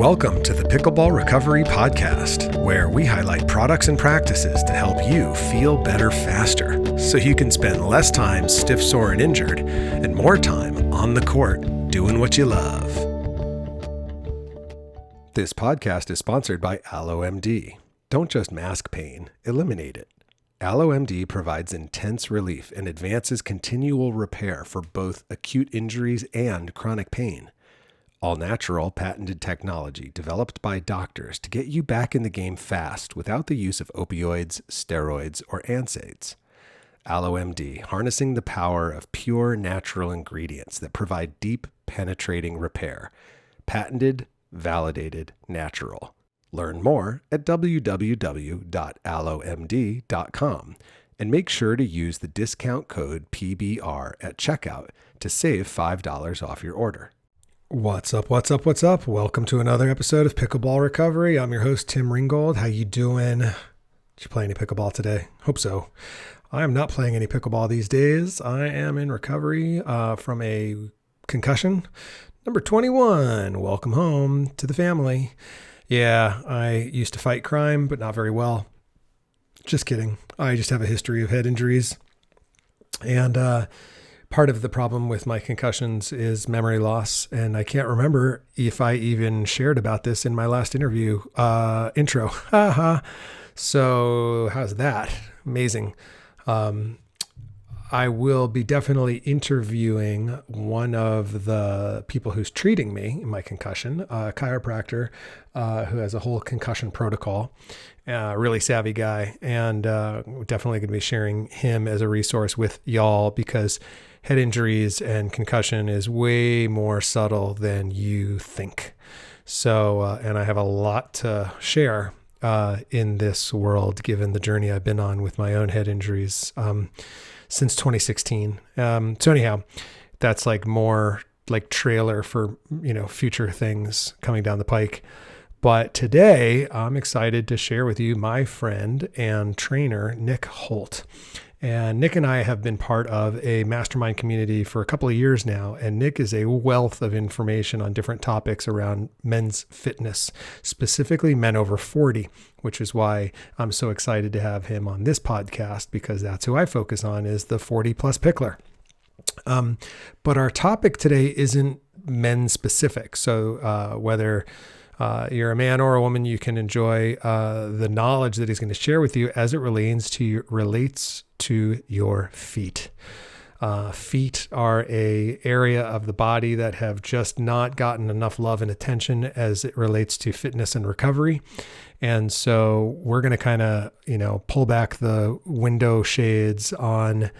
Welcome to the Pickleball Recovery Podcast, where we highlight products and practices to help you feel better faster, so you can spend less time stiff, sore, and injured, and more time on the court doing what you love. This podcast is sponsored by AlloMD. Don't just mask pain, eliminate it. AlloMD provides intense relief and advances continual repair for both acute injuries and chronic pain. All-natural, patented technology developed by doctors to get you back in the game fast without the use of opioids, steroids, or NSAIDs. AlloMD, harnessing the power of pure natural ingredients that provide deep, penetrating repair. Patented, validated, natural. Learn more at www.allomd.com and make sure to use the discount code PBR at checkout to save $5 off your order. What's up? Welcome to another episode of Pickleball Recovery. I'm your host, Tim Ringgold. How you doing? Did you play any pickleball today? Hope so. I am not playing any pickleball these days. I am in recovery from a concussion. Number 21. Welcome home to the family. Yeah, I used to fight crime, but not very well. Just kidding. I just have a history of head injuries. And part of the problem with my concussions is memory loss. And I can't remember if I even shared about this in my last intro. So how's that? Amazing. I will be definitely interviewing one of the people who's treating me in my concussion, a chiropractor who has a whole concussion protocol, really savvy guy. And definitely going to be sharing him as a resource with y'all because head injuries and concussion is way more subtle than you think. So, and I have a lot to share in this world, given the journey I've been on with my own head injuries since 2016. So anyhow, that's like more like trailer for, future things coming down the pike. But today I'm excited to share with you my friend and trainer, Nick Holt. And Nick and I have been part of a mastermind community for a couple of years now. And Nick is a wealth of information on different topics around men's fitness, specifically men over 40, which is why I'm so excited to have him on this podcast, because that's who I focus on, is the 40 plus pickler. But our topic today isn't men specific. So whether you're a man or a woman, you can enjoy the knowledge that he's going to share with you as it relates to your feet. Feet are a area of the body that have just not gotten enough love and attention as it relates to fitness and recovery. And so we're going to kind of, pull back the window shades on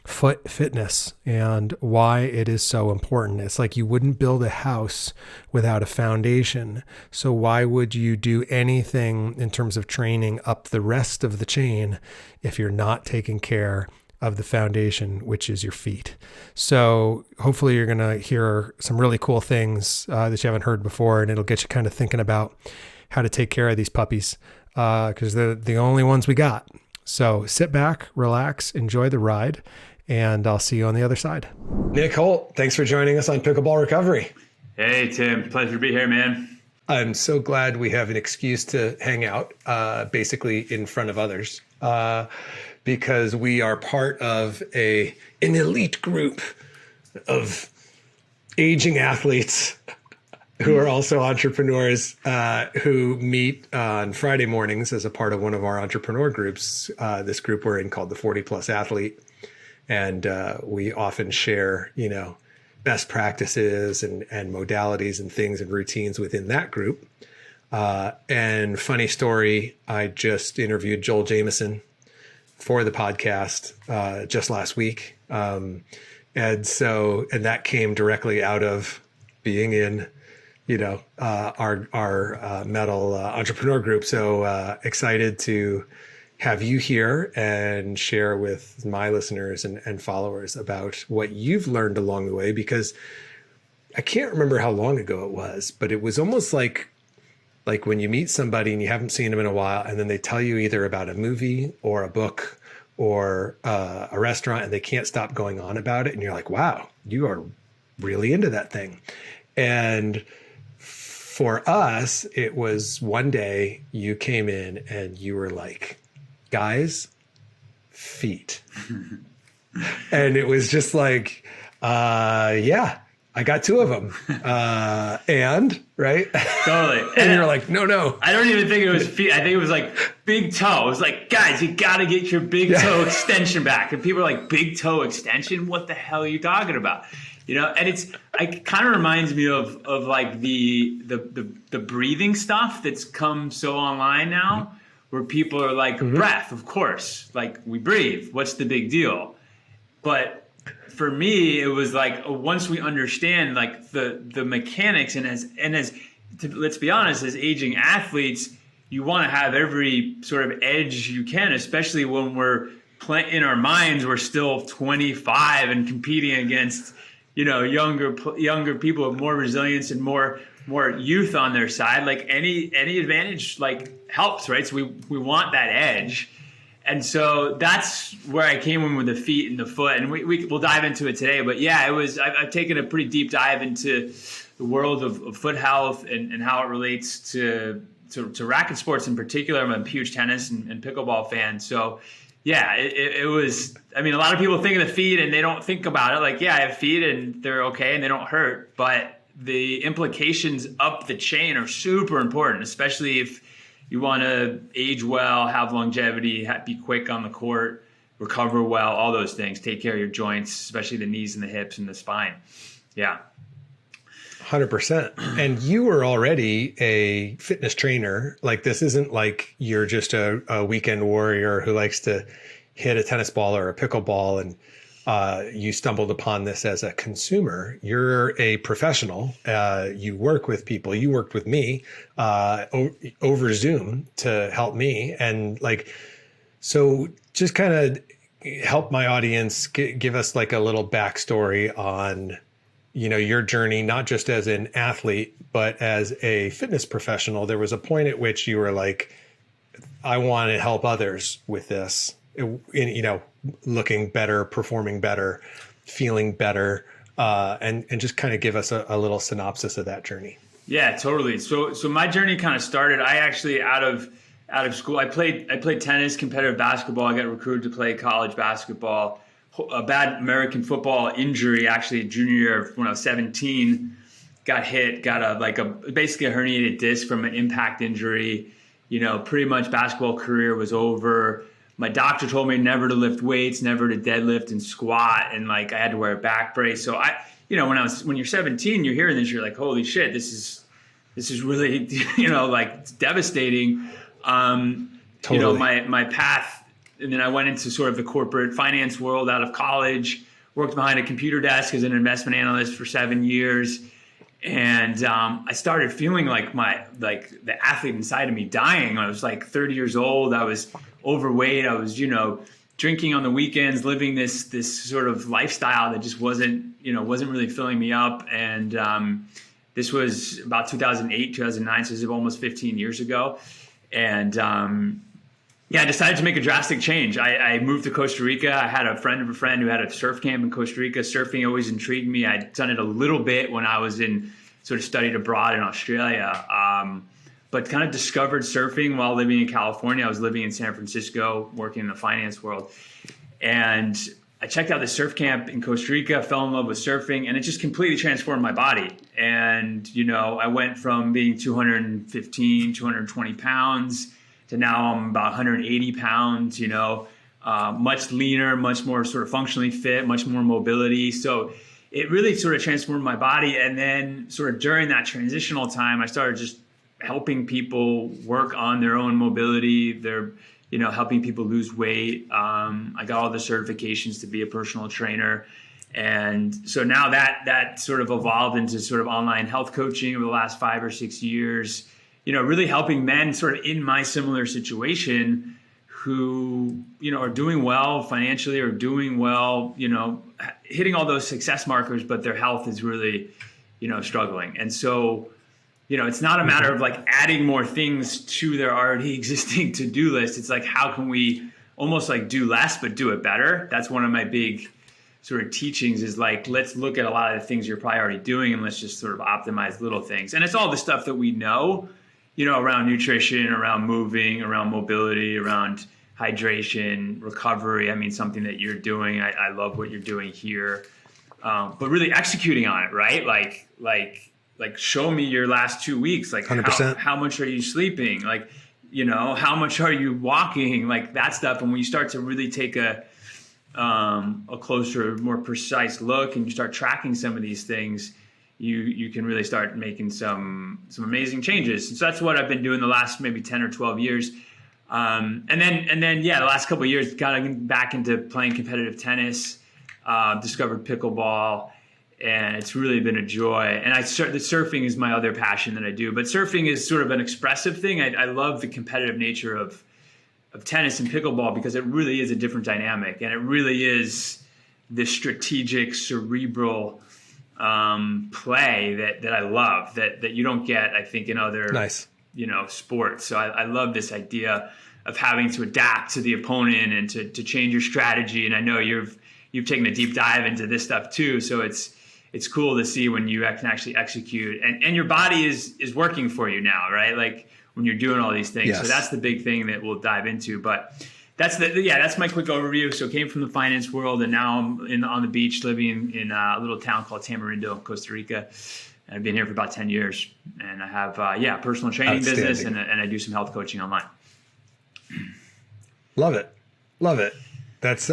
foot fitness and why it is so important. It's like you wouldn't build a house without a foundation. So why would you do anything in terms of training up the rest of the chain if you're not taking care of the foundation, which is your feet? So hopefully you're going to hear some really cool things that you haven't heard before, and it'll get you kind of thinking about how to take care of these puppies because they're the only ones we got. So sit back, relax, enjoy the ride, and I'll see you on the other side. Nick Holt, thanks for joining us on Pickleball Recovery. Hey, Tim. Pleasure to be here, man. I'm so glad we have an excuse to hang out, basically in front of others, because we are part of an elite group of aging athletes who are also entrepreneurs who meet on Friday mornings as a part of one of our entrepreneur groups. This group we're in called the 40 Plus Athlete. And we often share, best practices and modalities and things and routines within that group. And funny story, I just interviewed Joel Jameson for the podcast just last week. And that came directly out of being in, our metal entrepreneur group. So excited to have you here and share with my listeners and followers about what you've learned along the way, because I can't remember how long ago it was, but it was almost like when you meet somebody and you haven't seen them in a while, and then they tell you either about a movie or a book or a restaurant, and they can't stop going on about it. And you're like, wow, you are really into that thing. And for us, it was one day you came in and you were like, guys, feet. And it was just like, yeah, I got two of them. And right. Totally. And you're like, no. I don't even think it was feet. I think it was like big toe. It was like, guys, you got to get your big toe extension back. And people are like, big toe extension? What the hell are you talking about? You know, and it kind of reminds me of like the breathing stuff that's come so online now, where people are like, breath, of course, like we breathe. What's the big deal? But for me, it was like, once we understand like the mechanics, and let's be honest, as aging athletes, you want to have every sort of edge you can, especially when we're in our minds, we're still 25 and competing against, you know, younger people with more resilience and more youth on their side. Like any advantage like helps, right? So we want that edge. And so that's where I came in with the feet and the foot, and we'll dive into it today. But yeah, I've taken a pretty deep dive into the world of foot health and how it relates to racket sports in particular. I'm a huge tennis and pickleball fan. So yeah, it was, I mean, a lot of people think of the feet and they don't think about it. Like, yeah, I have feet and they're okay and they don't hurt. But the implications up the chain are super important, especially if you want to age well, have longevity, be quick on the court, recover well, all those things. Take care of your joints, especially the knees and the hips and the spine. Yeah. 100%. And you were already a fitness trainer. Like, this isn't like you're just a weekend warrior who likes to hit a tennis ball or a pickleball and you stumbled upon this as a consumer. You're a professional. You work with people. You worked with me over Zoom to help me. And like, so just kind of help my audience, give us like a little backstory on, you know, your journey, not just as an athlete, but as a fitness professional. There was a point at which you were like, I want to help others with this, you know, looking better, performing better, feeling better, and just kind of give us a little synopsis of that journey. Yeah, totally. So my journey kind of started, I actually out of school, I played tennis, competitive basketball. I got recruited to play college basketball. A bad American football injury, actually junior year when I was 17, got hit, got basically a herniated disc from an impact injury. You know, pretty much basketball career was over. My doctor told me never to lift weights, never to deadlift and squat, and like I had to wear a back brace. So when you're 17, you're hearing this, you're like, holy shit, this is really, you know, like it's devastating. Totally. You know, my path. And then I went into sort of the corporate finance world out of college, worked behind a computer desk as an investment analyst for 7 years. And I started feeling like the athlete inside of me dying. I was like 30 years old. I was overweight. I was, you know, drinking on the weekends, living this sort of lifestyle that just wasn't really filling me up. And this was about 2008, 2009. So this is almost 15 years ago. And yeah, I decided to make a drastic change. I moved to Costa Rica. I had a friend of a friend who had a surf camp in Costa Rica. Surfing always intrigued me. I'd done it a little bit when I was studied abroad in Australia, but kind of discovered surfing while living in California. I was living in San Francisco, working in the finance world. And I checked out the surf camp in Costa Rica, fell in love with surfing, and it just completely transformed my body. And, you know, I went from being 215, 220 pounds to now I'm about 180 pounds, you know, much leaner, much more sort of functionally fit, much more mobility. So it really sort of transformed my body. And then sort of during that transitional time, I started just helping people work on their own mobility. They're, you know, helping people lose weight. I got all the certifications to be a personal trainer. And so now that sort of evolved into sort of online health coaching over the last 5 or 6 years. You know, really helping men sort of in my similar situation who, you know, are doing well financially or doing well, you know, hitting all those success markers, but their health is really, you know, struggling. And so, you know, it's not a matter of like adding more things to their already existing to-do list. It's like, how can we almost like do less, but do it better? That's one of my big sort of teachings is like, let's look at a lot of the things you're probably already doing and let's just sort of optimize little things. And it's all the stuff that we know, around nutrition, around moving, around mobility, around hydration, recovery. I mean, something that you're doing. I love what you're doing here. But really executing on it, right? Like show me your last 2 weeks. Like 100%. How much are you sleeping? Like, how much are you walking? Like that stuff. And when you start to really take a closer, more precise look and you start tracking some of these things, you can really start making some amazing changes. So that's what I've been doing the last maybe 10 or 12 years. And then, the last couple of years, got back into playing competitive tennis, discovered pickleball, and it's really been a joy. And the surfing is my other passion that I do, but surfing is sort of an expressive thing. I love the competitive nature of tennis and pickleball because it really is a different dynamic, and it really is this strategic, cerebral play that I love that you don't get, I think, in other sports. So I love this idea of having to adapt to the opponent and to change your strategy. And I know you've taken a deep dive into this stuff too. So it's cool to see when you can actually execute and your body is working for you now, right? Like when you're doing all these things. Yes. So that's the big thing that we'll dive into. But that's my quick overview. So came from the finance world, and now I'm on the beach living in a little town called Tamarindo, Costa Rica. And I've been here for about 10 years, and I have a personal training business, and I do some health coaching online. Love it. That's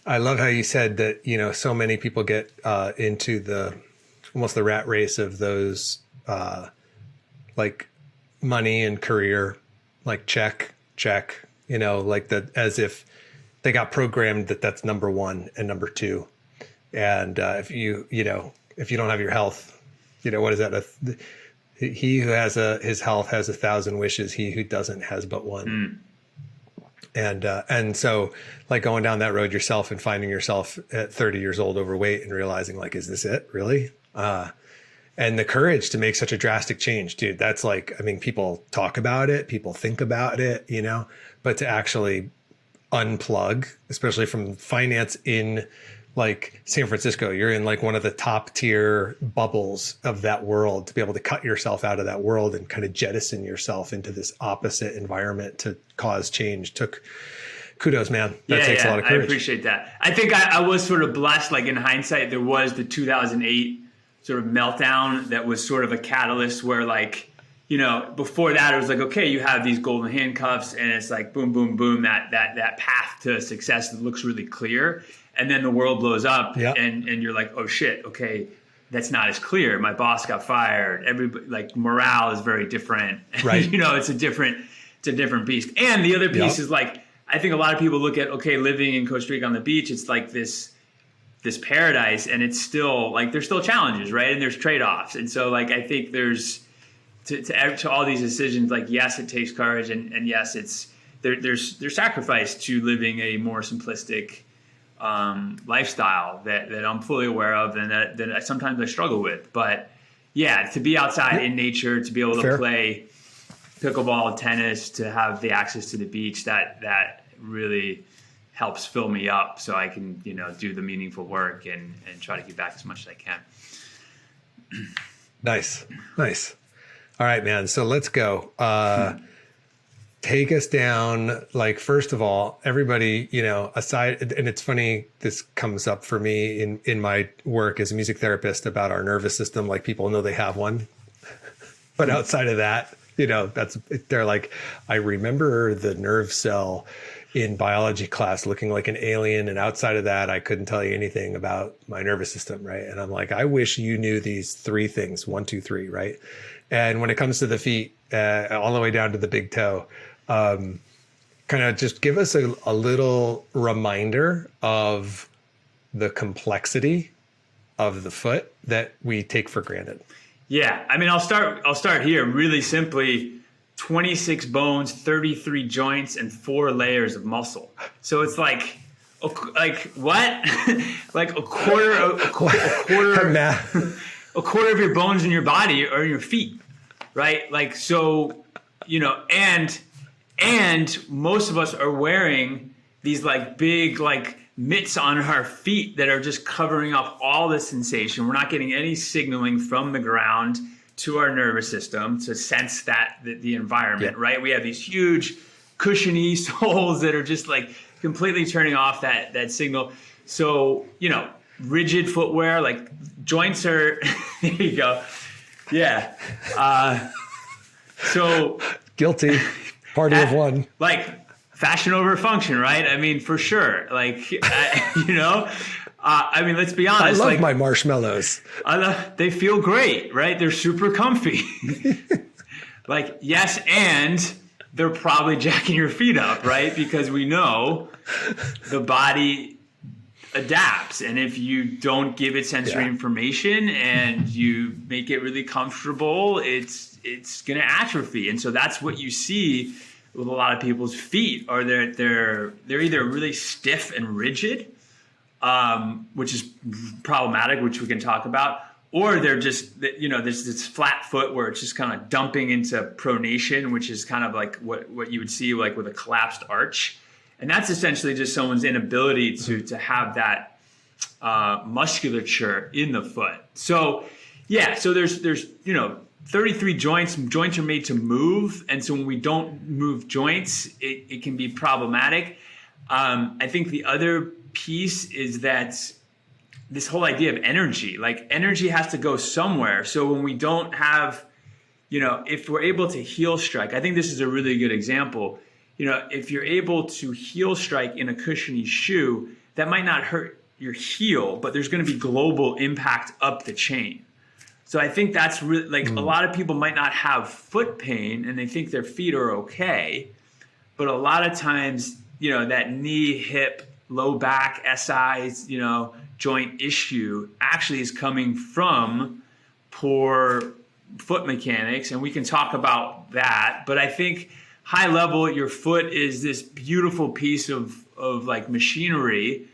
I love how you said that, so many people get into almost the rat race of those like money and career, like check, like that, as if they got programmed that's number one and number two. And if you don't have your health, what is that? He who has his health has 1,000 wishes. He who doesn't has but one. And so like going down that road yourself and finding yourself at 30 years old overweight and realizing like, is this it really? And the courage to make such a drastic change, dude, that's like, I mean, people talk about it, people think about it, but to actually unplug, especially from finance in like San Francisco, you're in like one of the top tier bubbles of that world, to be able to cut yourself out of that world and kind of jettison yourself into this opposite environment to cause change. Kudos, man. That takes a lot of courage. I appreciate that. I think I was sort of blessed, like in hindsight, there was the 2008 sort of meltdown that was sort of a catalyst where like, before that it was like, okay, you have these golden handcuffs and it's like boom, boom, boom, that path to success that looks really clear. And then the world blows up and you're like, oh shit, okay, that's not as clear. My boss got fired. Everybody, like, morale is very different. Right. It's a different beast. And the other piece is like, I think a lot of people look at, okay, living in Costa Rica on the beach, it's like this paradise, and it's still like, there's still challenges, right? And there's trade-offs. And so like, I think there's to all these decisions, like, yes, it takes courage, and yes, there's sacrifice to living a more simplistic lifestyle that I'm fully aware of, and that sometimes I struggle with. But yeah, to be outside in nature, to be able to play pickleball, tennis, to have the access to the beach, that really helps fill me up so I can, do the meaningful work and try to give back as much as I can. Nice. All right, man. So let's go. Take us down. Like, first of all, everybody, aside, and it's funny, this comes up for me in my work as a music therapist about our nervous system. Like, people know they have one, but outside of that, they're like, I remember the nerve cell in biology class looking like an alien, and outside of that, I couldn't tell you anything about my nervous system, right? And I'm like, I wish you knew these three things, 1, 2, 3, right? And when it comes to the feet, all the way down to the big toe, kind of just give us a little reminder of the complexity of the foot that we take for granted. Yeah, I mean, I'll start here really simply. 26 bones, 33 joints, and 4 layers of muscle. So it's like what? Like a quarter a quarter of your bones in your body are in your feet, right? Like, so, and most of us are wearing these like big, like mitts on our feet that are just covering up all the sensation. We're not getting any signaling from the ground to our nervous system to sense that the environment, right? We have these huge cushiony soles that are just like completely turning off that signal. So, rigid footwear, like joints are, there you go. Yeah. So guilty. Party of one. Like fashion over function, right? I mean, for sure. Like, let's be honest. I love my marshmallows. They feel great, right? They're super comfy. Like, yes, and they're probably jacking your feet up, right? Because we know the body adapts. And if you don't give it sensory information and you make it really comfortable, it's going to atrophy. And so that's what you see with a lot of people's feet, are they're either really stiff and rigid, which is problematic, which we can talk about, or they're just, there's this flat foot where it's just kind of dumping into pronation, which is kind of like what you would see like with a collapsed arch. And that's essentially just someone's inability to have that musculature in the foot. So, so there's 33 joints. Joints are made to move. And so when we don't move joints, it can be problematic. I think the other piece is that this whole idea of energy, like energy has to go somewhere. So when we don't have, if we're able to heel strike, I think this is a really good example. If you're able to heel strike in a cushiony shoe, that might not hurt your heel, but there's going to be global impact up the chain. So I think that's really like a lot of people might not have foot pain and they think their feet are okay. But a lot of times, that knee, hip, low back, SI, joint issue actually is coming from poor foot mechanics. And we can talk about that. But I think high level, your foot is this beautiful piece of like machinery.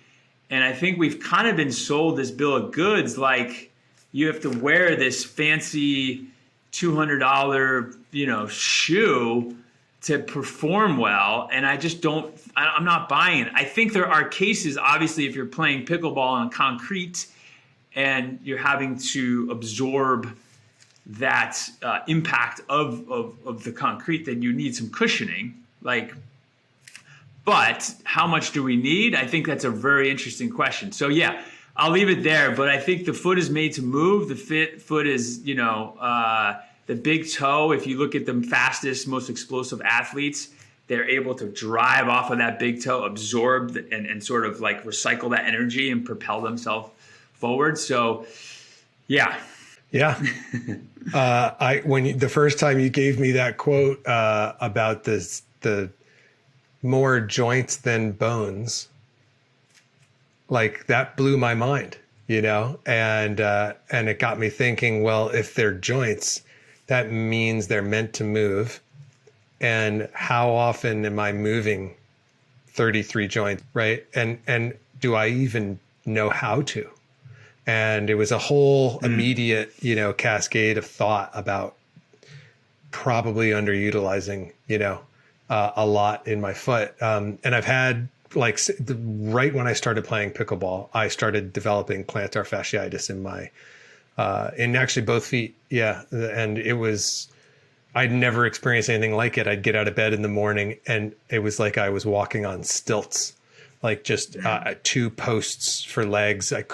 And I think we've kind of been sold this bill of goods, like you have to wear this fancy $200, shoe to perform well. And I'm not buying it. I think there are cases, obviously, if you're playing pickleball on concrete and you're having to absorb that impact of the concrete, then you need some cushioning. But how much do we need? I think that's a very interesting question. So I'll leave it there. But I think the foot is made to move. The foot is, the big toe. If you look at the fastest, most explosive athletes, they're able to drive off of that big toe, absorb and sort of like recycle that energy and propel themselves forward. So, yeah. Yeah. The first time you gave me that quote about the more joints than bones, like that blew my mind, and it got me thinking, well, if they're joints, that means they're meant to move. And how often am I moving 33 joints, right? And do I even know how to? And it was a whole immediate, cascade of thought about probably underutilizing, a lot in my foot. And I've had right when I started playing pickleball, I started developing plantar fasciitis in actually both feet. Yeah. And I'd never experienced anything like it. I'd get out of bed in the morning and it was like I was walking on stilts, like just 2 posts for legs. I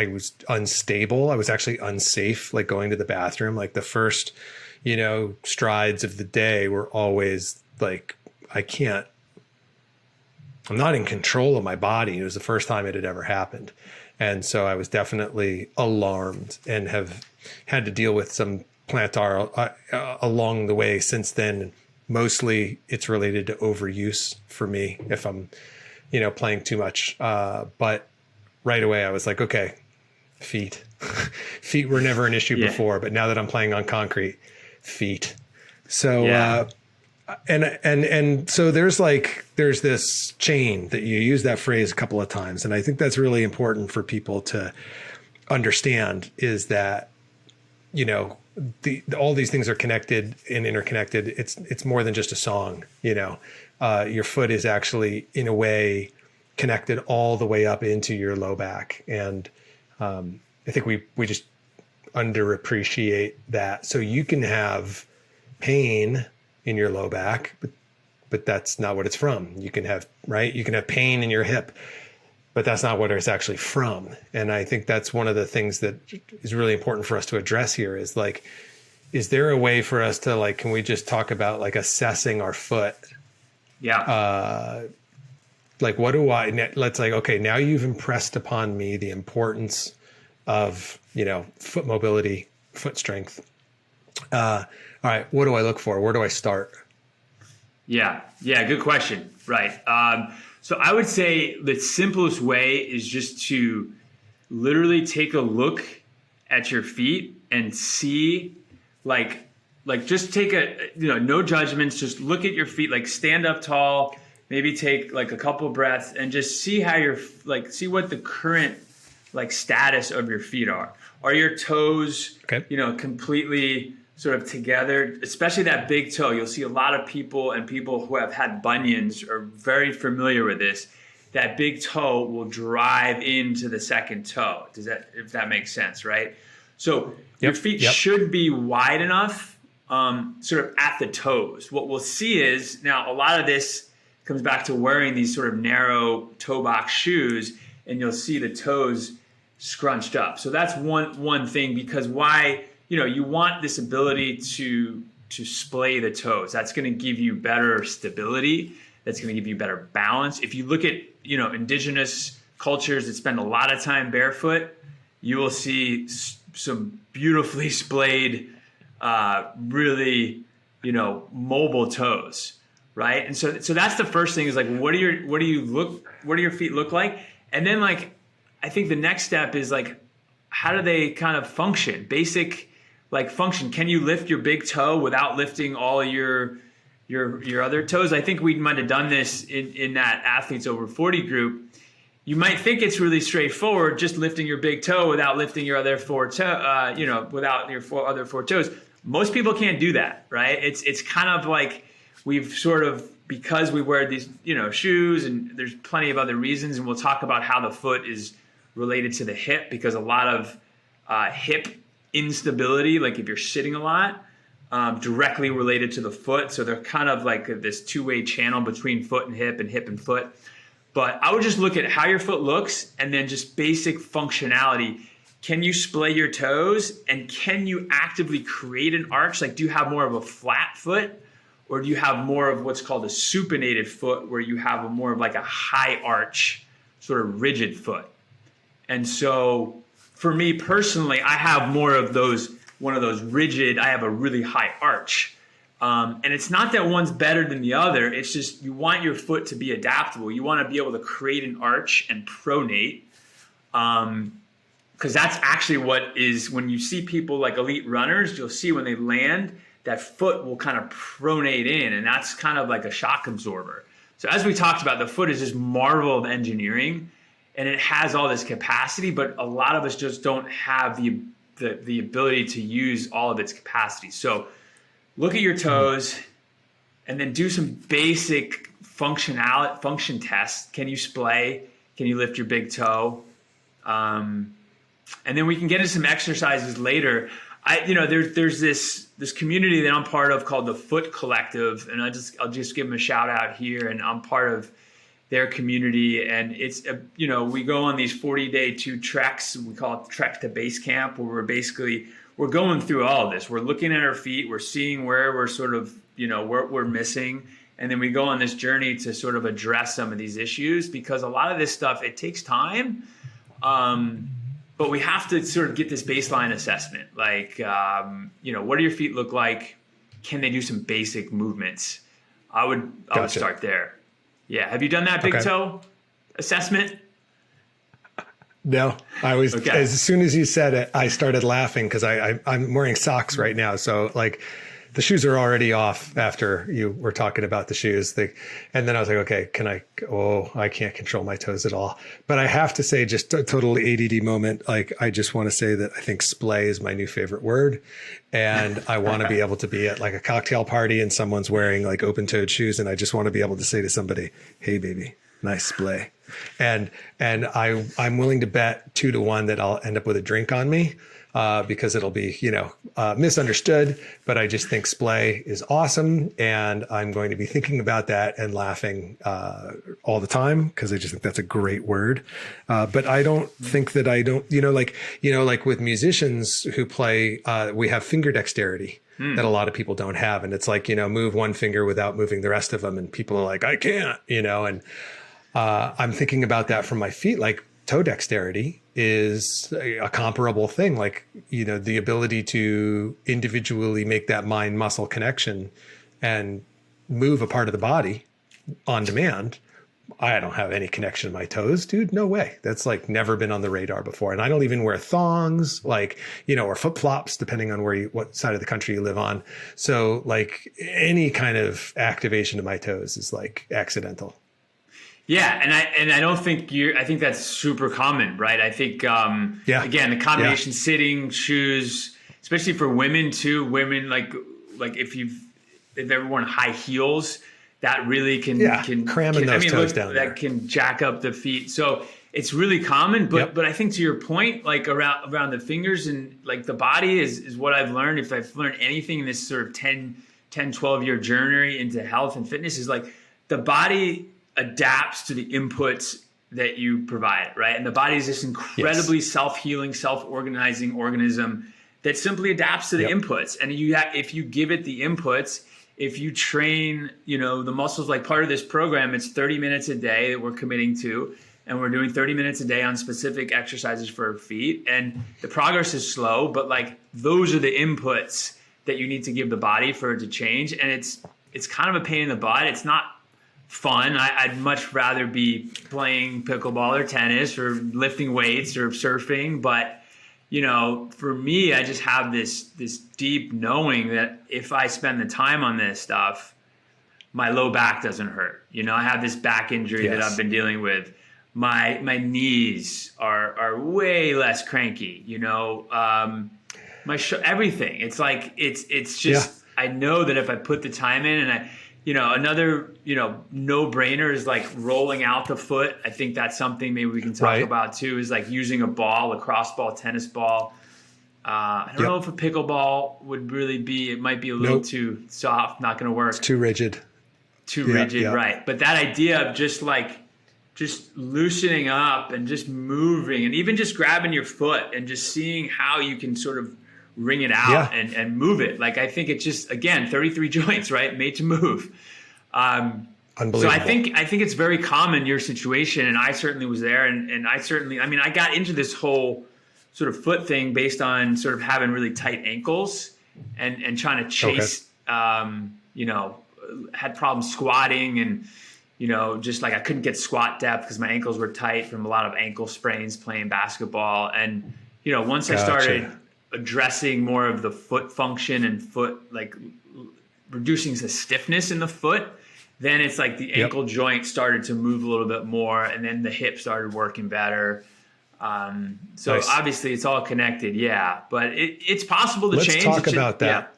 was unstable. I was actually unsafe, like going to the bathroom. Like the first, strides of the day were always like, I'm not in control of my body. It was the first time it had ever happened. And so I was definitely alarmed and have had to deal with some plantar along the way since then. Mostly it's related to overuse for me if I'm, playing too much. But right away I was like, okay, feet were never an issue before, but now that I'm playing on concrete, feet. So, and so there's this chain that you use that phrase a couple of times. And I think that's really important for people to understand, is that, all these things are connected and interconnected. It's more than just a song, your foot is actually in a way connected all the way up into your low back. And I think we just underappreciate that. So you can have pain in your low back, but that's not what it's from. You can have pain in your hip, but that's not what it's actually from. And I think that's one of the things that is really important for us to address here is like, is there a way for us to like, can we just talk about like assessing our foot? Yeah. Like, let's like, okay, now you've impressed upon me the importance of, foot mobility, foot strength. All right, what do I look for? Where do I start? Yeah. Good question. Right. So I would say the simplest way is just to literally take a look at your feet and see like just take no judgments, just look at your feet, like stand up tall, maybe take like a couple breaths and just see how see what the current like status of your feet are. Are your toes, completely sort of together, especially that big toe? You'll see a lot of people who have had bunions are very familiar with this. That big toe will drive into the second toe. If that makes sense, right? So your feet should be wide enough, sort of at the toes. What we'll see is now a lot of this comes back to wearing these sort of narrow toe box shoes, and you'll see the toes scrunched up. So that's one thing, because you want this ability to splay the toes. That's going to give you better stability. That's going to give you better balance. If you look at, indigenous cultures that spend a lot of time barefoot, you will see some beautifully splayed, really, mobile toes, right? And so that's the first thing is like, what do your feet look like? And then like, I think the next step is like, how do they kind of function? Basic like function. Can you lift your big toe without lifting all of your other toes? I think we might have done this in that athletes over 40 group. You might think it's really straightforward, just lifting your big toe without lifting your other without your other four toes. Most people can't do that, right? It's kind of like we've sort of, because we wear these, shoes, and there's plenty of other reasons, and we'll talk about how the foot is related to the hip, because a lot of hip instability, like if you're sitting a lot, directly related to the foot. So they're kind of like this two-way channel between foot and hip and foot. But I would just look at how your foot looks and then just basic functionality. Can you splay your toes, and can you actively create an arch? Like, do you have more of a flat foot, or do you have more of what's called a supinated foot, where you have more of like a high arch, sort of rigid foot? And so for me personally, I have more of one of those rigid, I have a really high arch. And it's not that one's better than the other. It's just you want your foot to be adaptable. You want to be able to create an arch and pronate. Because that's actually what is, when you see people like elite runners, you'll see when they land, that foot will kind of pronate in, and that's kind of like a shock absorber. So as we talked about, the foot is this marvel of engineering, and it has all this capacity, but a lot of us just don't have the ability to use all of its capacity. So look at your toes and then do some basic function tests. Can you splay? Can you lift your big toe? And then we can get into some exercises later. There's this community that I'm part of called the Foot Collective, and I'll just give them a shout out here. And I'm part of their community, and it's we go on these 40-day 2 treks. We call it Trek to Base Camp, where we're going through all of this. We're looking at our feet, we're seeing where we're sort of where we're missing, and then we go on this journey to sort of address some of these issues, because a lot of this stuff, it takes time, but we have to sort of get this baseline assessment, like what do your feet look like? Can they do some basic movements? I would start there. Yeah. Have you done that big toe assessment? No, I was, okay. As soon as you said it, I started laughing, because I'm wearing socks right now. So like the shoes are already off after you were talking about the shoes. And then I was like, okay, I can't control my toes at all. But I have to say, just a total ADD moment. Like, I just want to say that I think splay is my new favorite word. And I want to be able to be at like a cocktail party and someone's wearing like open-toed shoes, and I just want to be able to say to somebody, hey baby, nice splay. And I'm willing to bet 2-1 that I'll end up with a drink on me, because it'll be, misunderstood. But I just think splay is awesome, and I'm going to be thinking about that and laughing all the time, because I just think that's a great word. But I don't think that I don't, like with musicians who play, we have finger dexterity that a lot of people don't have, and it's like, move one finger without moving the rest of them, and people are like, I can't, and I'm thinking about that from my feet, like toe dexterity is a comparable thing. Like, the ability to individually make that mind muscle connection and move a part of the body on demand. I don't have any connection to my toes, dude. No way. That's like never been on the radar before. And I don't even wear thongs, like, or flip flops, depending on what side of the country you live on. So like any kind of activation of my toes is like accidental. Yeah, and I don't think I think that's super common, right? I think again, the combination sitting, shoes, especially for women too. Women like if you've ever worn high heels, that really can cramming those toes down there. That can jack up the feet. So it's really common, but I think to your point, like around the fingers and like the body is what I've learned. If I've learned anything in this sort of 10, 12 year journey into health and fitness, is like the body adapts to the inputs that you provide, right? And the body is this incredibly self-healing, self-organizing organism that simply adapts to the inputs. And if you give it the inputs, if you train, the muscles, like part of this program, it's 30 minutes a day that we're committing to, and we're doing 30 minutes a day on specific exercises for our feet. And the progress is slow, but like those are the inputs that you need to give the body for it to change. And it's kind of a pain in the butt. It's not fun. I'd much rather be playing pickleball or tennis or lifting weights or surfing. But, for me, I just have this deep knowing that if I spend the time on this stuff, my low back doesn't hurt. I have this back injury that I've been dealing with. My knees are way less cranky, everything. It's like, it's just, I know that if I put the time in, and another, no-brainer is like rolling out the foot. I think that's something maybe we can talk about too, is like using a ball, lacrosse ball, tennis ball. I don't know if a pickleball would really be, it might be a little too soft, not going to work. It's too rigid. Right. But that idea of just loosening up and just moving, and even just grabbing your foot and just seeing how you can sort of wring it out and move it. Like, I think it's just, again, 33 joints, right? Made to move. Unbelievable. So I think it's very common, your situation. And I certainly was there. And I got into this whole sort of foot thing based on sort of having really tight ankles and trying to chase, had problems squatting and, just like I couldn't get squat depth because my ankles were tight from a lot of ankle sprains playing basketball. And, once I started addressing more of the foot function and foot, like reducing the stiffness in the foot, then it's like the ankle joint started to move a little bit more, and then the hip started working better. So obviously it's all connected. But it's possible to change. Let's talk about that.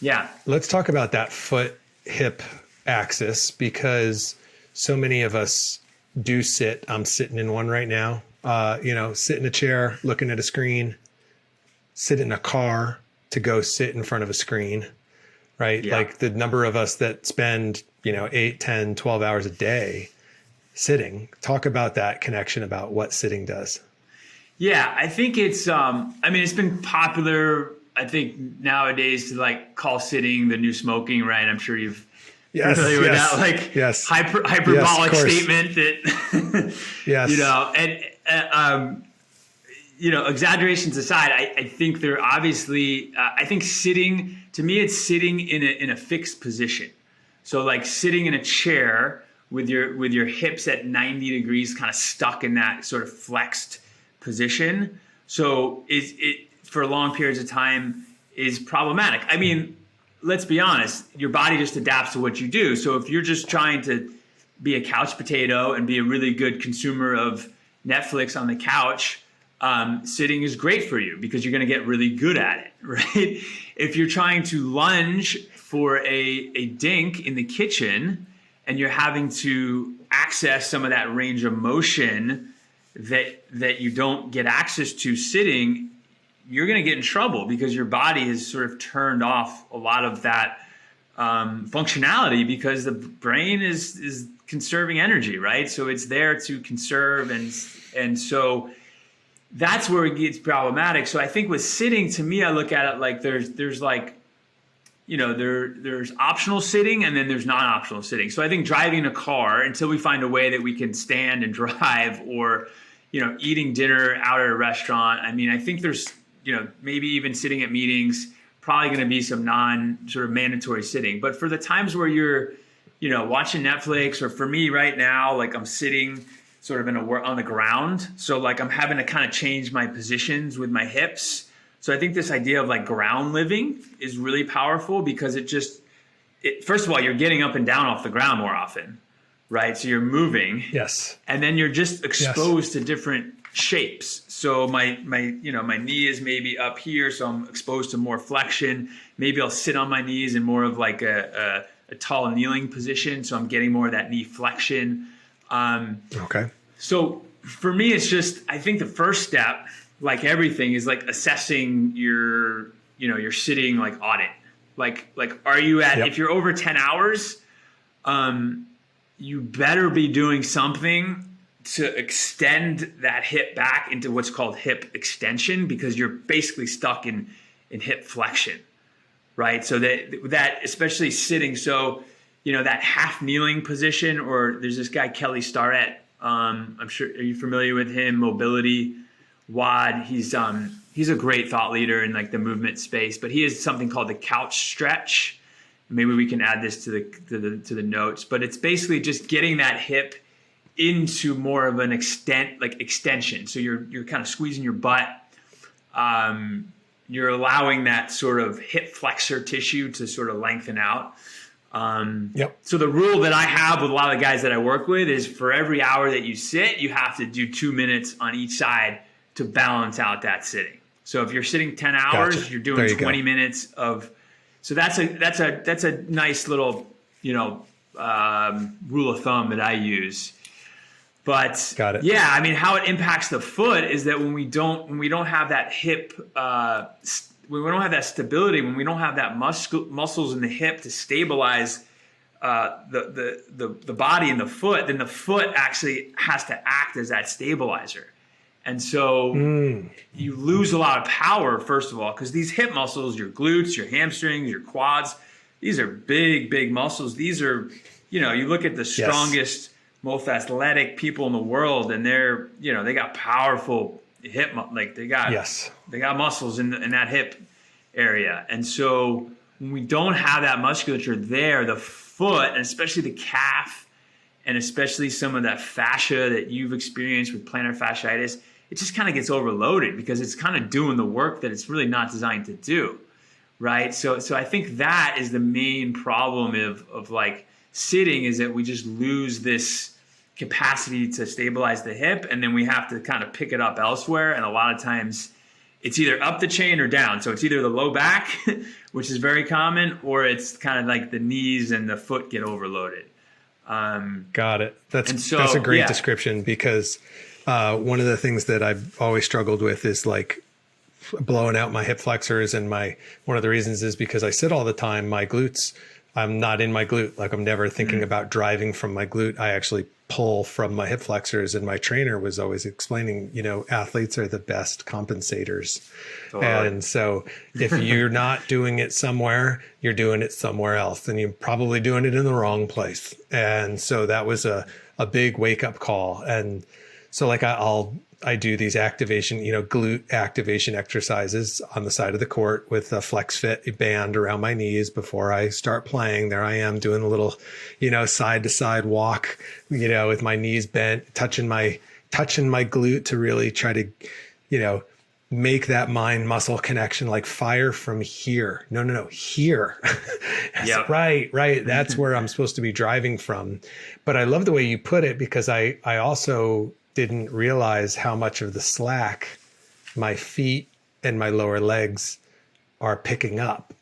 Yeah. Let's talk about that foot hip axis, because so many of us do sit. I'm sitting in one right now, sit in a chair, looking at a screen, sit in a car to go sit in front of a screen, right? Yeah. Like the number of us that spend, 8, 10, 12 hours a day sitting. Talk about that connection, about what sitting does. Yeah, I think it's, it's been popular, I think, nowadays to like call sitting the new smoking, right? I'm sure you've familiar with that, like hyperbolic statement that, exaggerations aside, I think they're obviously, I think sitting, to me, it's sitting in a fixed position. So like sitting in a chair with your hips at 90 degrees, kind of stuck in that sort of flexed position. So it for long periods of time is problematic. I mean, let's be honest, your body just adapts to what you do. So if you're just trying to be a couch potato and be a really good consumer of Netflix on the couch, sitting is great for you because you're going to get really good at it, right? If you're trying to lunge for a dink in the kitchen and you're having to access some of that range of motion that you don't get access to sitting, you're going to get in trouble because your body has sort of turned off a lot of that functionality because the brain is conserving energy, right? So it's there to conserve, and so that's where it gets problematic. So I think with sitting, to me, I look at it like there's like, there's optional sitting and then there's non-optional sitting. So I think driving a car, until we find a way that we can stand and drive, or eating dinner out at a restaurant, I mean, I think there's maybe even sitting at meetings, probably going to be some sort of mandatory sitting. But for the times where you're, watching Netflix, or for me right now, like I'm sitting sort of on the ground. So like I'm having to kind of change my positions with my hips. So I think this idea of like ground living is really powerful because first of all, you're getting up and down off the ground more often, right? So you're moving. Yes. And then you're just exposed to different shapes. So my knee is maybe up here, so I'm exposed to more flexion. Maybe I'll sit on my knees in more of like a tall kneeling position, so I'm getting more of that knee flexion. Okay. So for me, it's just, I think the first step, like everything, is like assessing your sitting like audit. Like are you at, if you're over 10 hours, you better be doing something to extend that hip back into what's called hip extension, because you're basically stuck in hip flexion, right? So that especially sitting. So, that half kneeling position, or there's this guy, Kelly Starrett. I'm sure, are you familiar with him? Mobility WOD. He's a great thought leader in like the movement space, but he has something called the couch stretch. Maybe we can add this to the notes, but it's basically just getting that hip into more of an extension. So you're kind of squeezing your butt. You're allowing that sort of hip flexor tissue to sort of lengthen out. So the rule that I have with a lot of the guys that I work with is, for every hour that you sit, you have to do 2 minutes on each side to balance out that sitting. So if you're sitting 10 hours, Gotcha. You're doing 20 go. minutes of. So that's a nice little rule of thumb that I use. But Got it. yeah, I mean, how it impacts the foot is that when we don't have that hip, when we don't have that stability, when we don't have that muscles in the hip to stabilize the body and the foot, then the foot actually has to act as that stabilizer. And so you lose a lot of power, first of all, because these hip muscles, your glutes, your hamstrings, your quads, these are big, big muscles. These are, you look at the strongest, most athletic people in the world, and they're, they got powerful hip, like they got muscles in that hip area. And so when we don't have that musculature there, the foot, and especially the calf, and especially some of that fascia that you've experienced with plantar fasciitis, it just kind of gets overloaded because it's kind of doing the work that it's really not designed to do, right? So I think that is the main problem of like sitting, is that we just lose this capacity to stabilize the hip, and then we have to kind of pick it up elsewhere. And a lot of times it's either up the chain or down. So it's either the low back, which is very common, or it's kind of like the knees and the foot get overloaded. Got it. That's a great description, because one of the things that I've always struggled with is like blowing out my hip flexors, and one of the reasons is because I sit all the time. My glutes, I'm not in my glute. Like I'm never thinking about driving from my glute. I actually pull from my hip flexors, and my trainer was always explaining, athletes are the best compensators. Totally. And so if you're not doing it somewhere, you're doing it somewhere else, and you're probably doing it in the wrong place. And so that was a big wake up call. And so like I do these activation, glute activation exercises on the side of the court with a flex fit band around my knees before I start playing. There I am doing a little, side to side walk, with my knees bent, touching my glute to really try to, make that mind muscle connection, like fire from here. No, here. Yep. Right. That's where I'm supposed to be driving from. But I love the way you put it, because I also didn't realize how much of the slack my feet and my lower legs are picking up.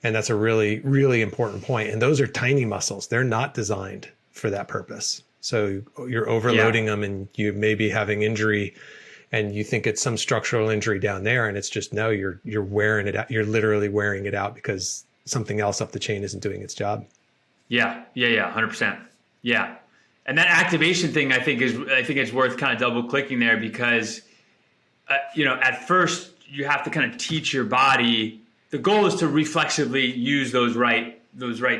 And that's a really, really important point. And those are tiny muscles. They're not designed for that purpose. So you're overloading them and you may be having injury and you think it's some structural injury down there. And it's just, no, you're wearing it out. You're literally wearing it out because something else up the chain isn't doing its job. Yeah. 100%. Yeah. And that activation thing, I think it's worth kind of double clicking there because, at first you have to kind of teach your body. The goal is to reflexively use those right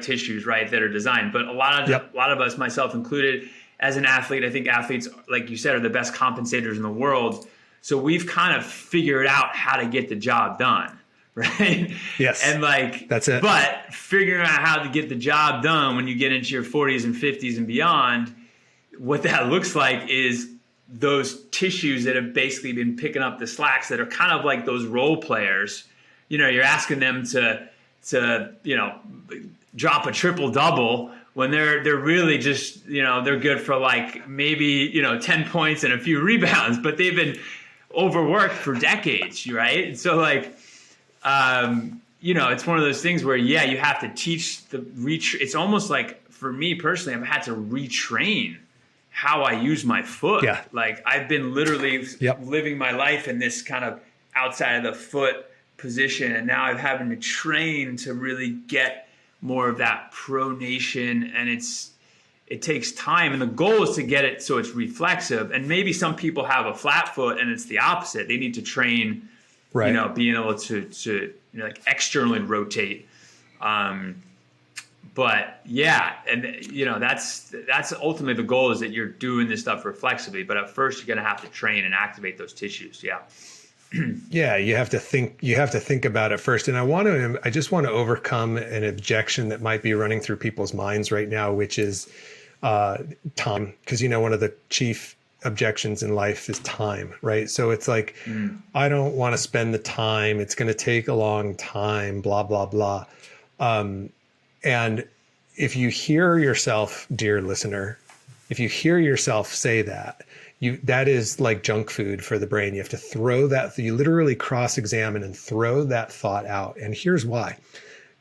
tissues, right, that are designed. But a lot of us, myself included, as an athlete, I think athletes, like you said, are the best compensators in the world. So we've kind of figured out how to get the job done, right? Yes. And that's it. But figuring out how to get the job done when you get into your 40s and 50s and beyond, what that looks like is those tissues that have basically been picking up the slacks that are kind of like those role players. You're asking them to drop a triple double when they're really just, they're good for like maybe, 10 points and a few rebounds, but they've been overworked for decades, right? And so it's one of those things where, you have to teach it's almost like, for me personally, I've had to retrain how I use my foot. Yeah. Like I've been literally living my life in this kind of outside of the foot position. And now I'm having to train to really get more of that pronation. And it takes time. And the goal is to get it so it's reflexive. And maybe some people have a flat foot and it's the opposite. They need to train, being able to like externally rotate. But that's ultimately the goal, is that you're doing this stuff reflexively. But at first, you're going to have to train and activate those tissues. Yeah. Yeah, you have to think about it first. And I just want to overcome an objection that might be running through people's minds right now, which is time. Because one of the chief objections in life is time, right? So it's like, I don't want to spend the time. It's going to take a long time, blah, blah, blah. And if you hear yourself, dear listener, if you hear yourself say that, that is like junk food for the brain. You have to throw that, you literally cross-examine and throw that thought out. And here's why.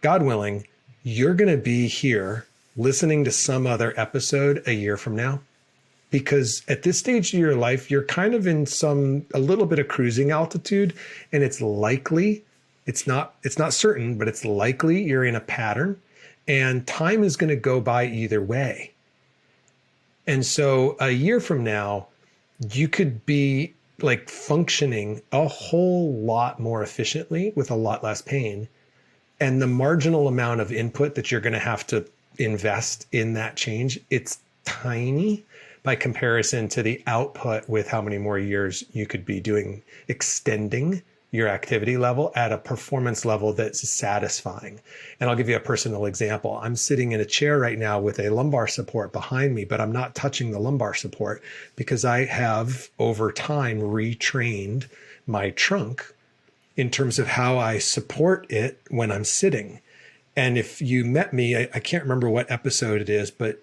God willing, you're going to be here listening to some other episode a year from now, because at this stage of your life, you're kind of in a little bit of cruising altitude, and it's likely, it's not certain, but it's likely you're in a pattern. And time is going to go by either way. And so a year from now, you could be like functioning a whole lot more efficiently with a lot less pain. And the marginal amount of input that you're going to have to invest in that change, it's tiny by comparison to the output with how many more years you could be doing, extending your activity level at a performance level that's satisfying. And I'll give you a personal example. I'm sitting in a chair right now with a lumbar support behind me, but I'm not touching the lumbar support because I have over time retrained my trunk in terms of how I support it when I'm sitting. And if you met me, I can't remember what episode it is, but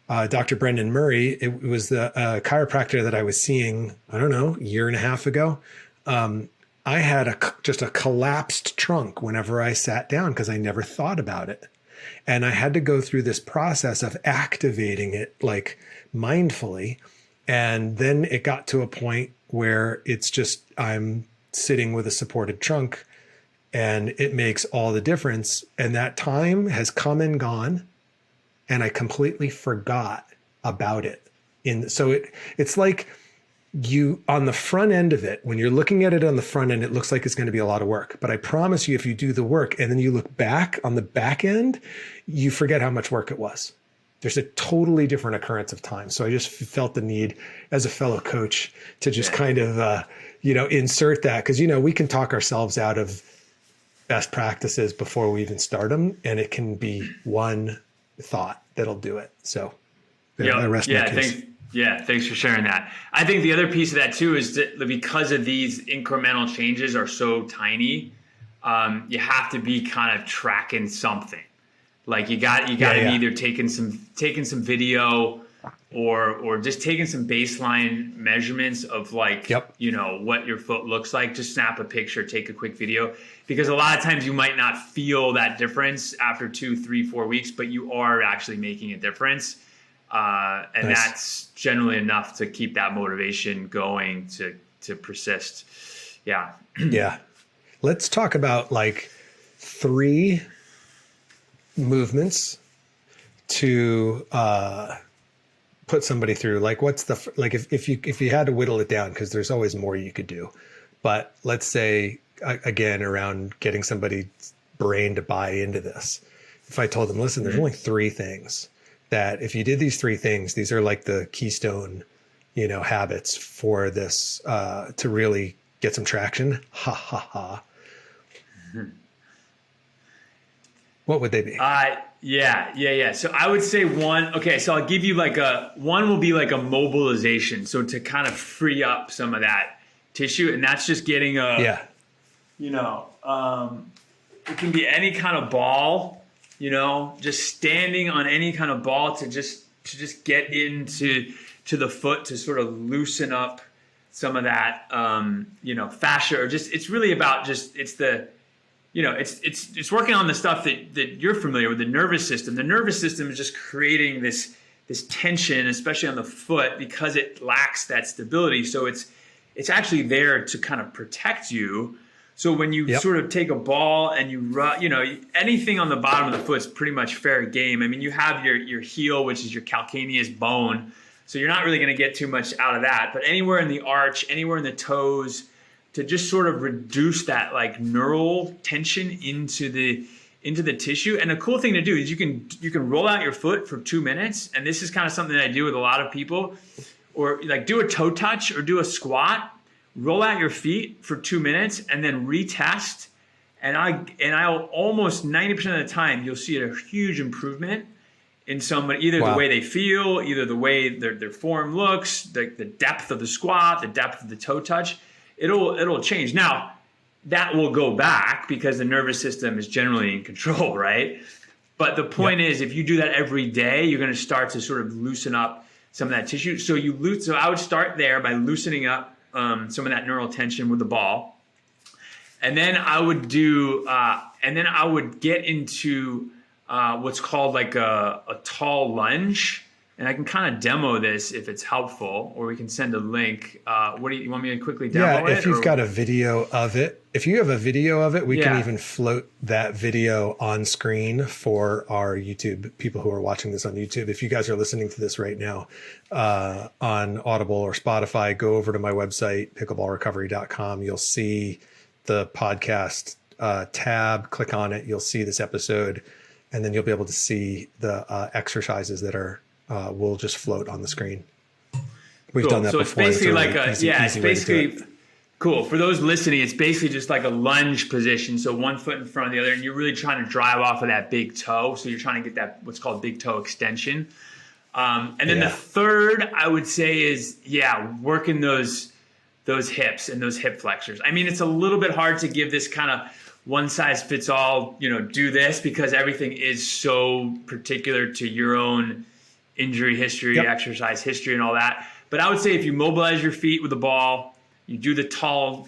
Dr. Brendan Murray, it was the chiropractor that I was seeing, I don't know, a year and a half ago. I had just a collapsed trunk whenever I sat down because I never thought about it. And I had to go through this process of activating it like mindfully. And then it got to a point where it's just, I'm sitting with a supported trunk and it makes all the difference. And that time has come and gone and I completely forgot about it. So it's like, you on the front end of it, when you're looking at it on the front end, it looks like it's going to be a lot of work. But I promise you, if you do the work and then you look back on the back end, you forget how much work it was. There's a totally different occurrence of time. So I just felt the need as a fellow coach to just kind of, insert that. Because, we can talk ourselves out of best practices before we even start them. And it can be one thought that'll do it. So I rest my case. Thanks for sharing that. I think the other piece of that too is that because of these incremental changes are so tiny, you have to be kind of tracking something. Like you got to be either taking some video or just taking some baseline measurements of what your foot looks like. Just snap a picture, take a quick video, because a lot of times you might not feel that difference after 2, 3, 4 weeks, but you are actually making a difference. And Nice. that's generally enough to keep that motivation going to persist. Yeah. Yeah. Let's talk about like 3 movements to put somebody through. Like what's the like if you had to whittle it down, because there's always more you could do. But let's say again around getting somebody's brain to buy into this. If I told them, listen, there's only 3 things that if you did these 3 things, these are like the keystone, habits for this to really get some traction. Ha ha ha. What would they be? Yeah. So I would say one. Okay, so I'll give you one will be like a mobilization. So to kind of free up some of that tissue, and that's just getting it can be any kind of ball, just standing on any kind of ball to just get into the foot to sort of loosen up some of that, fascia, or just, it's really about just, it's working on the stuff that you're familiar with, the nervous system. The nervous system is just creating this tension, especially on the foot, because it lacks that stability. So it's actually there to kind of protect you. So when you sort of take a ball and you run, anything on the bottom of the foot is pretty much fair game. I mean, you have your heel, which is your calcaneus bone. So you're not really going to get too much out of that. But anywhere in the arch, anywhere in the toes, to just sort of reduce that like neural tension into the tissue. And a cool thing to do is you can roll out your foot for 2 minutes. And this is kind of something that I do with a lot of people, or like do a toe touch or do a squat. Roll out your feet for 2 minutes and then retest. And I'll almost 90% of the time, you'll see a huge improvement in somebody, either the way they feel, either the way their form looks, the depth of the squat, the depth of the toe touch. It'll change. Now, that will go back because the nervous system is generally in control, right? But the point is, if you do that every day, you're going to start to sort of loosen up some of that tissue. So I would start there by loosening up some of that neural tension with the ball. And then I would get into what's called like a tall lunge. And I can kind of demo this if it's helpful, or we can send a link. You want me to quickly demo it? Yeah, if you've got a video of it. If you have a video of it, we can even float that video on screen for our YouTube, people who are watching this on YouTube. If you guys are listening to this right now on Audible or Spotify, go over to my website, pickleballrecovery.com. You'll see the podcast tab, click on it. You'll see this episode, and then you'll be able to see the exercises that will just float on the screen. We've done that before. So it's basically cool. For those listening, it's basically just like a lunge position. So one foot in front of the other, and you're really trying to drive off of that big toe. So you're trying to get that, what's called big toe extension. And then the third, I would say, is, working those hips and those hip flexors. I mean, it's a little bit hard to give this kind of one size fits all, do this, because everything is so particular to your own injury history, exercise history, and all that. But I would say if you mobilize your feet with the ball, you do the tall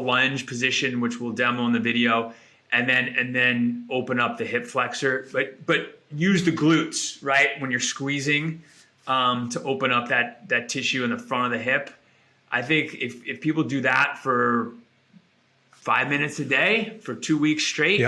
lunge position, which we'll demo in the video, and then open up the hip flexor. But use the glutes, right, when you're squeezing to open up that tissue in the front of the hip. I think if people do that for 5 minutes a day for 2 weeks straight,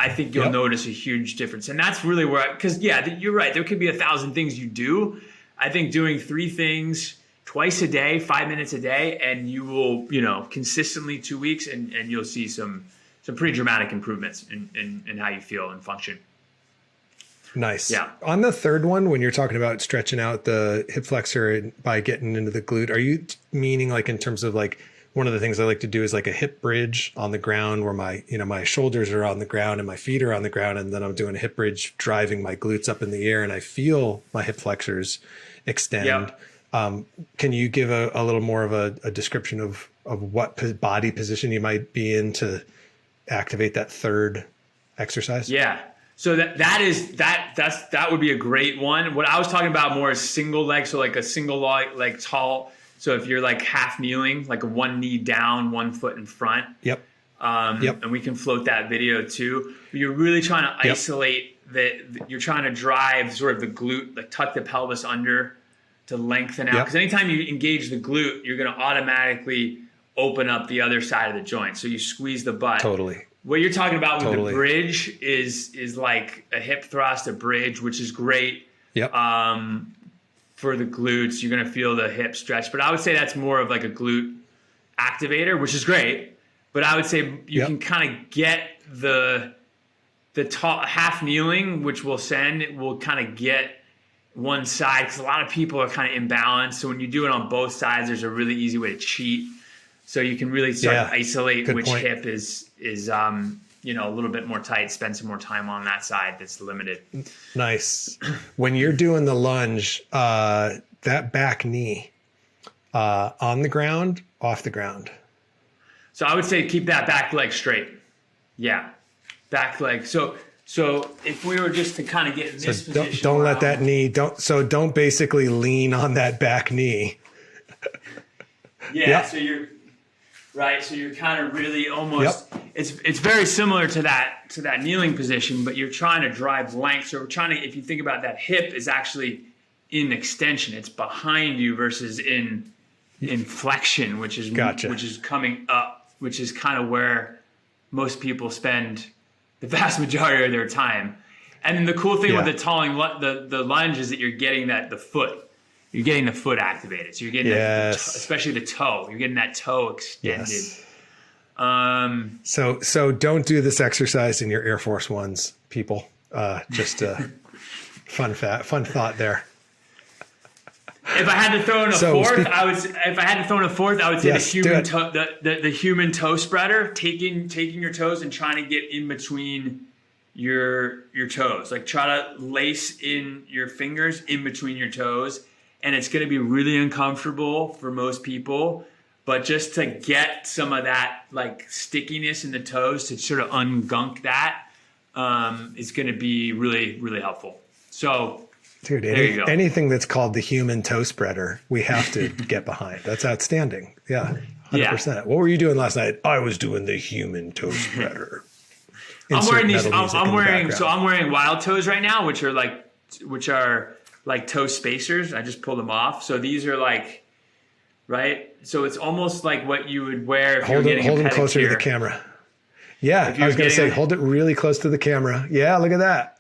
I think you'll notice a huge difference. And that's really where, because you're right, there could be 1,000 things you do. I think doing 3 things twice a day, 5 minutes a day, and you will, consistently 2 weeks, and you'll see some pretty dramatic improvements in how you feel and function. Nice. Yeah. On the third one, when you're talking about stretching out the hip flexor by getting into the glute, are you meaning like in terms of like, one of the things I like to do is like a hip bridge on the ground where my shoulders are on the ground and my feet are on the ground. And then I'm doing a hip bridge, driving my glutes up in the air, and I feel my hip flexors extend. Yep. Can you give a little more of a description of what body position you might be in to activate that third exercise? Yeah. So that would be a great one. What I was talking about more is single leg. So like a single leg tall. So if you're like half kneeling, like a one knee down, 1 foot in front. And we can float that video too. But you're really trying to isolate that you're trying to drive sort of the glute, like tuck the pelvis under to lengthen out. Yep. Because anytime you engage the glute, you're going to automatically open up the other side of the joint. So you squeeze the butt. Totally. What you're talking about with Totally. the bridge is like a hip thrust, a bridge, which is great. Yep. For the glutes. You're going to feel the hip stretch. But I would say that's more of like a glute activator, which is great. But I would say you can kind of get the half kneeling, which will kind of get one side, because a lot of people are kind of imbalanced. So when you do it on both sides, there's a really easy way to cheat. So you can really start to isolate Good which point. hip is a little bit more tight, spend some more time on that side that's limited. Nice. When you're doing the lunge, that back knee, on the ground, off the ground. So I would say keep that back leg straight. Yeah. Back leg. So if we were just to kind of get in this position. Don't let that knee, don't basically lean on that back knee. Yeah. So you're right. So you're kind of really almost, it's very similar to that kneeling position, but you're trying to drive length. So we're trying to, if you think about that, hip is actually in extension. It's behind you versus in flexion, which is coming up, which is kind of where most people spend the vast majority of their time. And then the cool thing with the lunge is that you're getting the foot activated. So you're getting especially the toe. You're getting that toe extended. Yes. So don't do this exercise in your Air Force Ones, people. Just a fun thought there. If I had to throw in a fourth, I would say the human toe spreader, taking your toes and trying to get in between your toes. Like try to lace in your fingers in between your toes. And it's going to be really uncomfortable for most people, but just to get some of that like stickiness in the toes to sort of ungunk that is going to be really, really helpful. So dude, anything that's called the human toe spreader, we have to get behind. That's outstanding. Yeah, 100%. Yeah. What were you doing last night? I was doing the human toe spreader. I'm wearing wild toes right now, which are like toe spacers. I just pulled them off. So these are like, right? So it's almost like what you would wear if you're getting a pedicure. Hold them closer to the camera. Yeah, I was going to say, hold it really close to the camera. Yeah, look at that.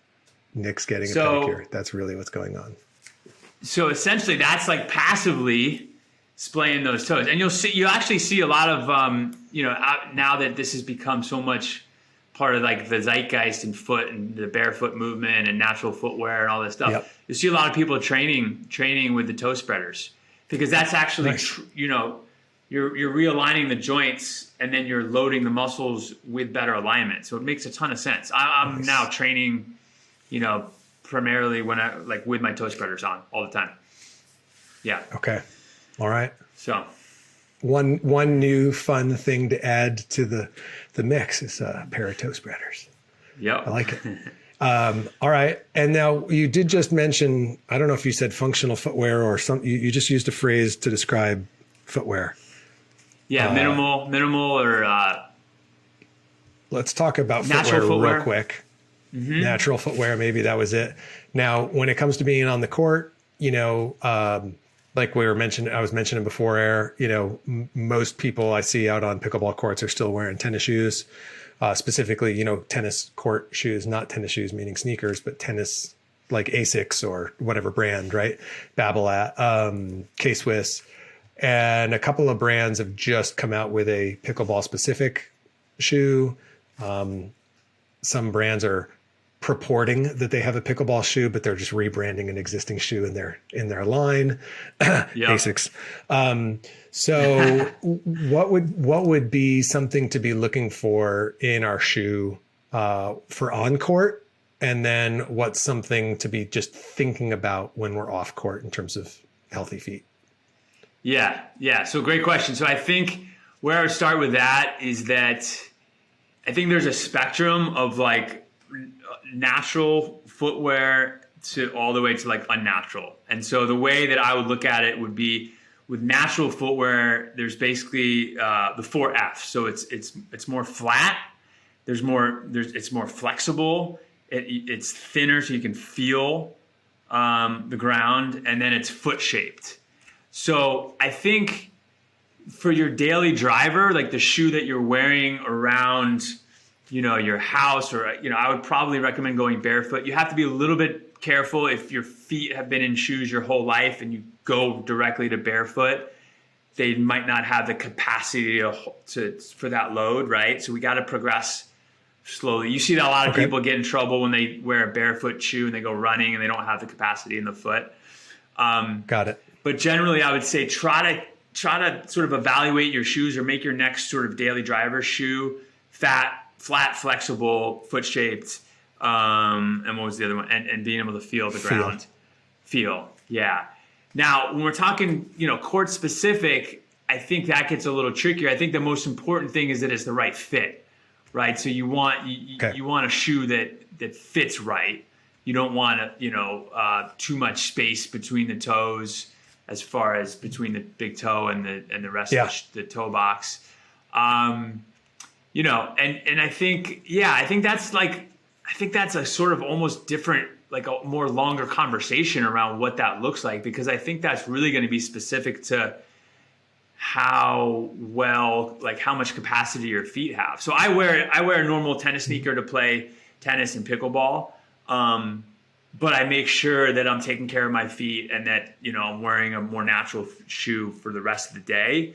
Nick's getting a pedicure. That's really what's going on. So essentially, that's like passively splaying those toes, and you actually see a lot of now that this has become so much part of like the zeitgeist and foot and the barefoot movement and natural footwear and all this stuff. Yep. You see a lot of people training with the toe spreaders, because that's actually you're realigning the joints and then you're loading the muscles with better alignment. So it makes a ton of sense. I'm now training, primarily when I with my toe spreaders on all the time. Yeah. Okay. All right. So one new fun thing to add to the mix is a pair of toe spreaders. Yep. I like it. All right. And now you did just mention, I don't know if you said functional footwear or something. You just used a phrase to describe footwear. Yeah. Minimal or let's talk about footwear real quick. Mm-hmm. Natural footwear. Maybe that was it. Now, when it comes to being on the court, like I was mentioning before air, most people I see out on pickleball courts are still wearing tennis shoes, specifically, tennis court shoes, not tennis shoes, meaning sneakers, but tennis like Asics or whatever brand, right? Babolat, K-Swiss, and a couple of brands have just come out with a pickleball specific shoe. Some brands are purporting that they have a pickleball shoe, but they're just rebranding an existing shoe in their line. Basics. So what would be something to be looking for in our shoe for on court, and then what's something to be just thinking about when we're off court in terms of healthy feet? Yeah. So great question. So I think where I would start with that is that I think there's a spectrum of like natural footwear to all the way to like unnatural. And so the way that I would look at it would be with natural footwear, there's basically the 4 F's. So it's more flat, it's more flexible, It's thinner so you can feel the ground, and then it's foot shaped. So I think for your daily driver, like the shoe that you're wearing around, your house, or, I would probably recommend going barefoot. You have to be a little bit careful if your feet have been in shoes your whole life and you go directly to barefoot. They might not have the capacity for that load, right? So we got to progress slowly. You see that a lot of people get in trouble when they wear a barefoot shoe and they go running and they don't have the capacity in the foot. Got it. But generally, I would say try to sort of evaluate your shoes, or make your next sort of daily driver shoe flat, flexible, foot shaped. And what was the other one? And being able to feel the ground. Feel. Yeah. Now, when we're talking, court specific, I think that gets a little trickier. I think the most important thing is that it's the right fit, right? So you want a shoe that fits right. You don't want too much space between the toes, as far as between the big toe and the rest of the toe box. And I think that's a sort of almost different, like a more longer conversation around what that looks like, because I think that's really going to be specific to how much capacity your feet have. So I wear a normal tennis sneaker to play tennis and pickleball. But I make sure that I'm taking care of my feet, and that, I'm wearing a more natural shoe for the rest of the day.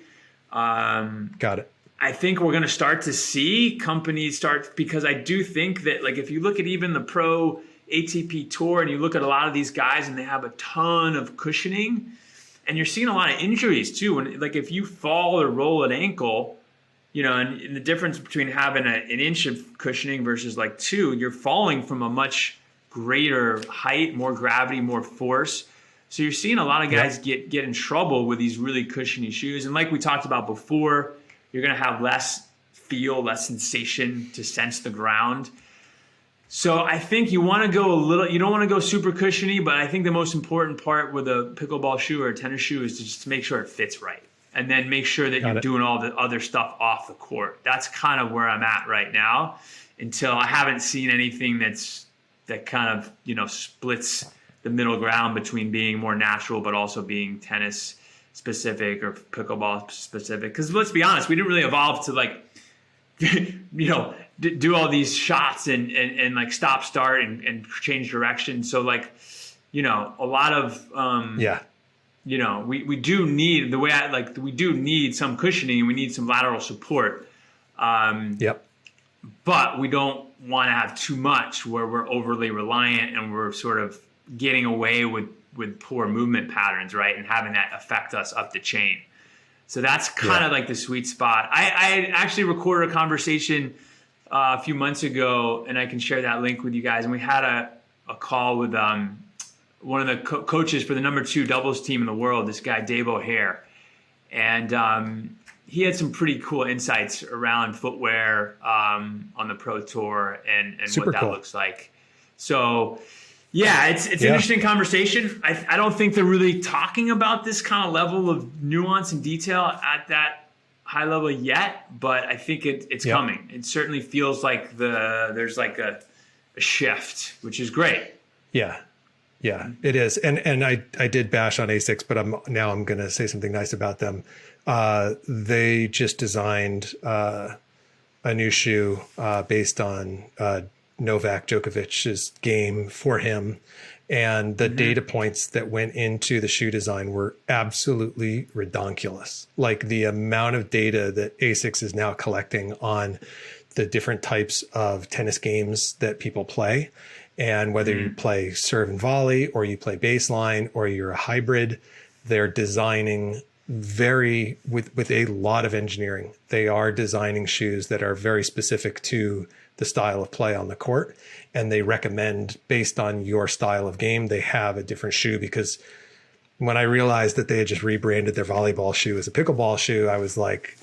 Got it. I think we're going to start to see companies because I do think that, like, if you look at even the pro ATP tour and you look at a lot of these guys, and they have a ton of cushioning, and you're seeing a lot of injuries too. When, like, if you fall or roll an ankle, and the difference between having an inch of cushioning versus like 2, you're falling from a much greater height, more gravity, more force. So you're seeing a lot of guys get in trouble with these really cushiony shoes. And like we talked about before, you're going to have less feel, less sensation to sense the ground. So I think you want to go you don't want to go super cushiony, but I think the most important part with a pickleball shoe or a tennis shoe is to just make sure it fits right. And then make sure that you're doing all the other stuff off the court. That's kind of where I'm at right now, until I haven't seen anything that kind of, splits the middle ground between being more natural, but also being tennis specific or pickleball specific. Because let's be honest, we didn't really evolve to do all these shots and like stop, start and change direction. So a lot of, we do need we do need some cushioning, and we need some lateral support. But we don't want to have too much where we're overly reliant and we're sort of getting away with poor movement patterns, right? And having that affect us up the chain. So that's kind of like the sweet spot. I actually recorded a conversation a few months ago, and I can share that link with you guys. And we had a call with one of the coaches for the number 2 doubles team in the world, this guy, Dave O'Hare. And he had some pretty cool insights around footwear on the Pro Tour and what that looks like. So, it's an interesting conversation. I don't think they're really talking about this kind of level of nuance and detail at that high level yet, but I think it's coming. It certainly feels like there's like a shift, which is great. Yeah, it is. And I did bash on ASICS, but I'm going to say something nice about them. They just designed a new shoe based on Novak Djokovic's game for him. And the data points that went into the shoe design were absolutely redonkulous. Like the amount of data that ASICS is now collecting on the different types of tennis games that people play. And whether you play serve and volley, or you play baseline, or you're a hybrid, they're designing with a lot of engineering. They are designing shoes that are very specific to the style of play on the court. And they recommend, based on your style of game, they have a different shoe. Because when I realized that they had just rebranded their volleyball shoe as a pickleball shoe, I was like,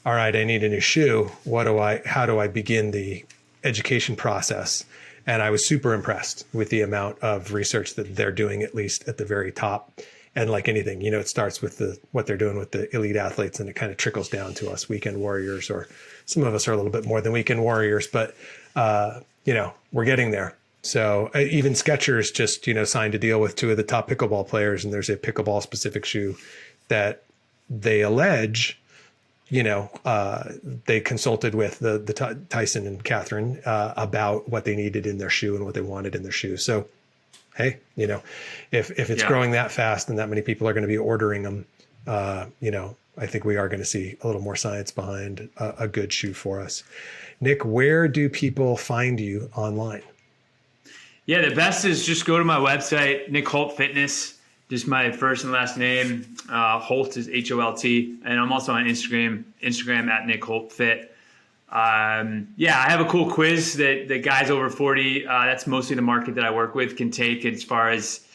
all right, I need a new shoe. How do I begin the education process? And I was super impressed with the amount of research that they're doing, at least at the very top. And like anything, it starts with what they're doing with the elite athletes, and it kind of trickles down to us weekend warriors, or some of us are a little bit more than weekend warriors, but we're getting there. So even Skechers just, signed a deal with two of the top pickleball players, and there's a pickleball specific shoe that they allege, they consulted with the Tyson and Catherine about what they needed in their shoe and what they wanted in their shoe. So, hey, if it's growing that fast and that many people are going to be ordering them, I think we are going to see a little more science behind a good shoe for us. Nick, where do people find you online? Yeah, the best is just go to my website, Nick Holt Fitness, just my first and last name. Holt is Holt. And I'm also on Instagram at Nick Holt Fit. I have a cool quiz that guys over 40, that's mostly the market that I work with, can take as far as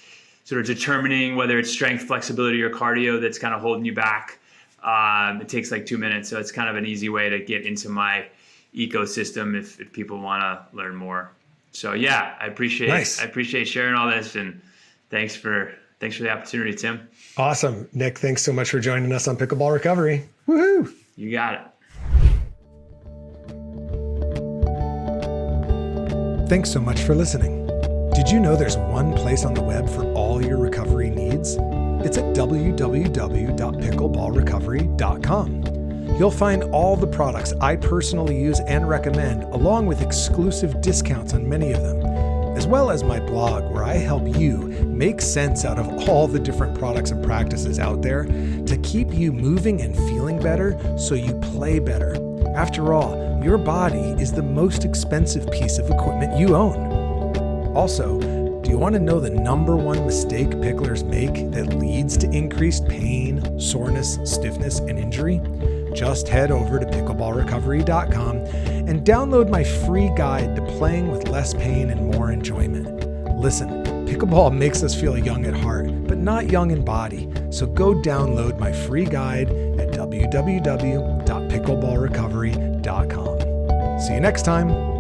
sort of determining whether it's strength, flexibility, or cardio that's kind of holding you back. It takes like 2 minutes, so it's kind of an easy way to get into my ecosystem if people want to learn more. So I appreciate sharing all this, and thanks for the opportunity, Tim. Awesome. Nick, thanks so much for joining us on Pickleball Recovery. Woohoo! You got it. Thanks so much for listening. Did you know there's one place on the web for all your recovery needs? It's at www.pickleballrecovery.com. You'll find all the products I personally use and recommend, along with exclusive discounts on many of them, as well as my blog where I help you make sense out of all the different products and practices out there to keep you moving and feeling better so you play better. After all, your body is the most expensive piece of equipment you own. Also, do you want to know the number one mistake picklers make that leads to increased pain, soreness, stiffness, and injury? Just head over to pickleballrecovery.com and download my free guide to playing with less pain and more enjoyment. Listen, pickleball makes us feel young at heart, but not young in body. So go download my free guide at www.pickleballrecovery.com. See you next time.